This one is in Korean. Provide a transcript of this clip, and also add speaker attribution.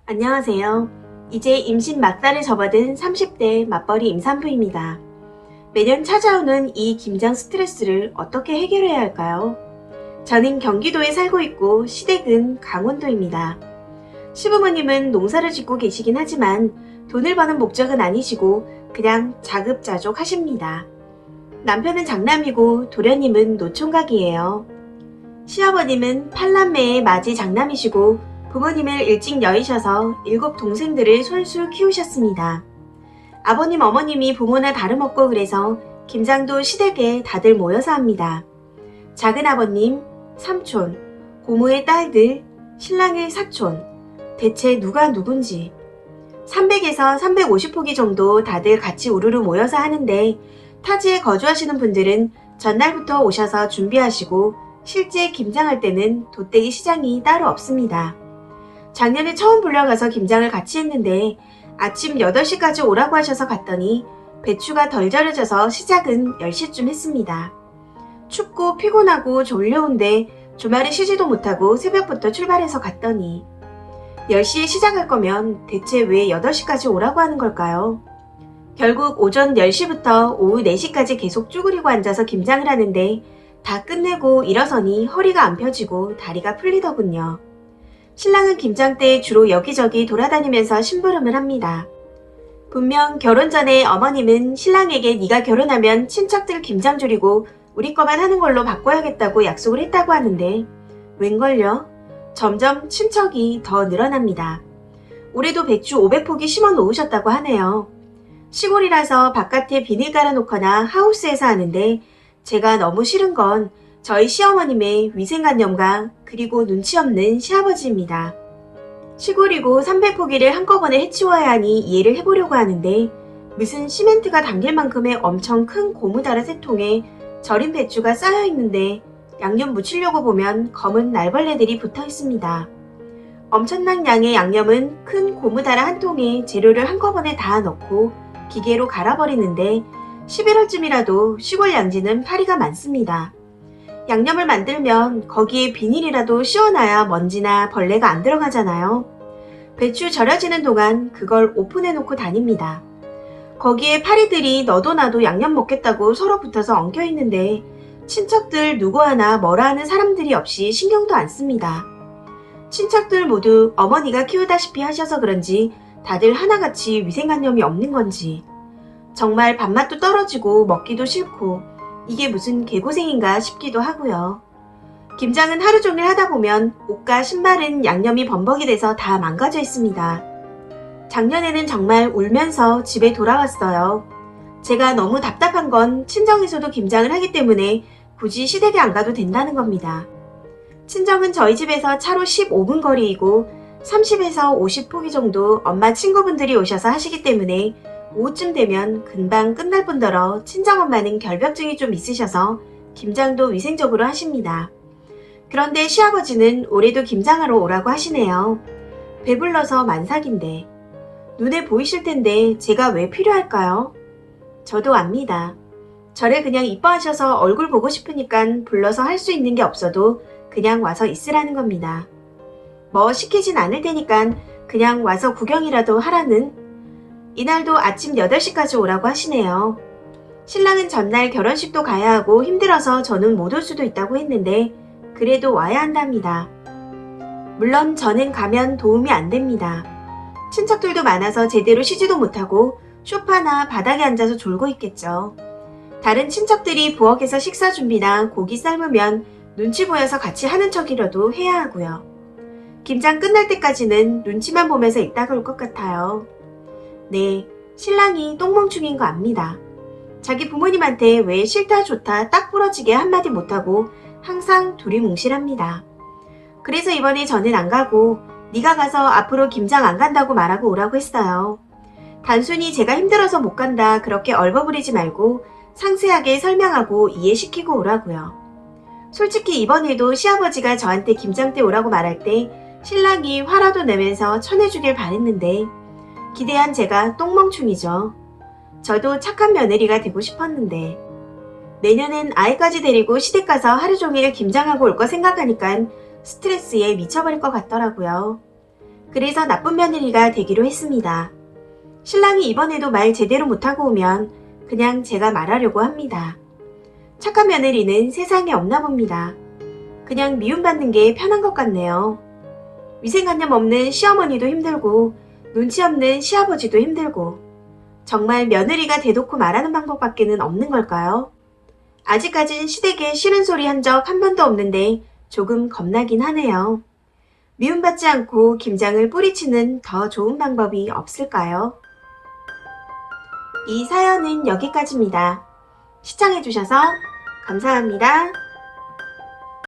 Speaker 1: 안녕하세요. 이제 임신 막달을 접어든 30대 맞벌이 임산부입니다. 매년 찾아오는 이 김장 스트레스를 어떻게 해결해야 할까요? 저는 경기도에 살고 있고 시댁은 강원도입니다. 시부모님은 농사를 짓고 계시긴 하지만 돈을 버는 목적은 아니시고 그냥 자급자족 하십니다. 남편은 장남이고 도련님은 노총각이에요. 시아버님은 팔남매의 맞이 장남이시고 부모님을 일찍 여의셔서 7 동생들을 솔솔 키우셨습니다. 아버님 어머님이 부모나 다름없고 그래서 김장도 시댁에 다들 모여서 합니다. 작은 아버님, 삼촌, 고모의 딸들, 신랑의 사촌, 대체 누가 누군지 300에서 350포기 정도 다들 같이 우르르 모여서 하는데 타지에 거주하시는 분들은 전날부터 오셔서 준비하시고 실제 김장할 때는 돗대기 시장이 따로 없습니다. 작년에 처음 불려가서 김장을 같이 했는데 아침 8시까지 오라고 하셔서 갔더니 배추가 덜 절여져서 시작은 10시쯤 했습니다. 춥고 피곤하고 졸려온데 주말에 쉬지도 못하고 새벽부터 출발해서 갔더니 10시에 시작할 거면 대체 왜 8시까지 오라고 하는 걸까요? 결국 오전 10시부터 오후 4시까지 계속 쭈그리고 앉아서 김장을 하는데 다 끝내고 일어서니 허리가 안 펴지고 다리가 풀리더군요. 신랑은 김장 때 주로 여기저기 돌아다니면서 심부름을 합니다. 분명 결혼 전에 어머님은 신랑에게 네가 결혼하면 친척들 김장 줄이고 우리 거만 하는 걸로 바꿔야겠다고 약속을 했다고 하는데 웬걸요? 점점 친척이 더 늘어납니다. 올해도 배추 500포기 심어 놓으셨다고 하네요. 시골이라서 바깥에 비닐 깔아놓거나 하우스에서 하는데 제가 너무 싫은 건 저희 시어머님의 위생관념과 그리고 눈치 없는 시아버지입니다. 시골이고 300포기를 한꺼번에 해치워야 하니 이해를 해보려고 하는데 무슨 시멘트가 담길 만큼의 엄청 큰 고무다라 세 통에 절인 배추가 쌓여 있는데 양념 묻히려고 보면 검은 날벌레들이 붙어 있습니다. 엄청난 양의 양념은 큰 고무다라 한 통에 재료를 한꺼번에 다 넣고 기계로 갈아버리는데 11월쯤이라도 시골 양지는 파리가 많습니다. 양념을 만들면 거기에 비닐이라도 씌워놔야 먼지나 벌레가 안 들어가잖아요. 배추 절여지는 동안 그걸 오픈해놓고 다닙니다. 거기에 파리들이 너도 나도 양념 먹겠다고 서로 붙어서 엉켜있는데 친척들 누구 하나 뭐라 하는 사람들이 없이 신경도 안 씁니다. 친척들 모두 어머니가 키우다시피 하셔서 그런지 다들 하나같이 위생관념이 없는 건지 정말 밥맛도 떨어지고 먹기도 싫고 이게 무슨 개고생인가 싶기도 하고요. 김장은 하루 종일 하다 보면 옷과 신발은 양념이 범벅이 돼서 다 망가져 있습니다. 작년에는 정말 울면서 집에 돌아왔어요. 제가 너무 답답한 건 친정에서도 김장을 하기 때문에 굳이 시댁에 안 가도 된다는 겁니다. 친정은 저희 집에서 차로 15분 거리이고 30에서 50포기 정도 엄마 친구분들이 오셔서 하시기 때문에 오후쯤 되면 금방 끝날 뿐더러 친정엄마는 결벽증이 좀 있으셔서 김장도 위생적으로 하십니다. 그런데 시아버지는 올해도 김장하러 오라고 하시네요. 배불러서 만삭인데 눈에 보이실 텐데 제가 왜 필요할까요? 저도 압니다. 저를 그냥 이뻐하셔서 얼굴 보고 싶으니까 불러서 할 수 있는 게 없어도 그냥 와서 있으라는 겁니다. 뭐 시키진 않을 테니까 그냥 와서 구경이라도 하라는. 이날도 아침 8시까지 오라고 하시네요. 신랑은 전날 결혼식도 가야 하고 힘들어서 저는 못 올 수도 있다고 했는데 그래도 와야 한답니다. 물론 저는 가면 도움이 안 됩니다. 친척들도 많아서 제대로 쉬지도 못하고 소파나 바닥에 앉아서 졸고 있겠죠. 다른 친척들이 부엌에서 식사 준비나 고기 삶으면 눈치 보여서 같이 하는 척이라도 해야 하고요. 김장 끝날 때까지는 눈치만 보면서 있다가 올 것 같아요. 네, 신랑이 똥멍충인 거 압니다. 자기 부모님한테 왜 싫다 좋다 딱 부러지게 한마디 못하고 항상 두리뭉실합니다. 그래서 이번에 저는 안 가고 네가 가서 앞으로 김장 안 간다고 말하고 오라고 했어요. 단순히 제가 힘들어서 못 간다 그렇게 얼버무리지 말고 상세하게 설명하고 이해시키고 오라고요. 솔직히 이번에도 시아버지가 저한테 김장 때 오라고 말할 때 신랑이 화라도 내면서 천해주길 바랬는데 기대한 제가 똥멍충이죠. 저도 착한 며느리가 되고 싶었는데 내년엔 아이까지 데리고 시댁 가서 하루 종일 김장하고 올 거 생각하니까 스트레스에 미쳐버릴 것 같더라고요. 그래서 나쁜 며느리가 되기로 했습니다. 신랑이 이번에도 말 제대로 못하고 오면 그냥 제가 말하려고 합니다. 착한 며느리는 세상에 없나 봅니다. 그냥 미움받는 게 편한 것 같네요. 위생관념 없는 시어머니도 힘들고 눈치 없는 시아버지도 힘들고 정말 며느리가 대놓고 말하는 방법밖에는 없는 걸까요? 아직까진 시댁에 싫은 소리 한 적 한 번도 없는데 조금 겁나긴 하네요. 미움받지 않고 김장을 뿌리치는 더 좋은 방법이 없을까요? 이 사연은 여기까지입니다. 시청해주셔서 감사합니다.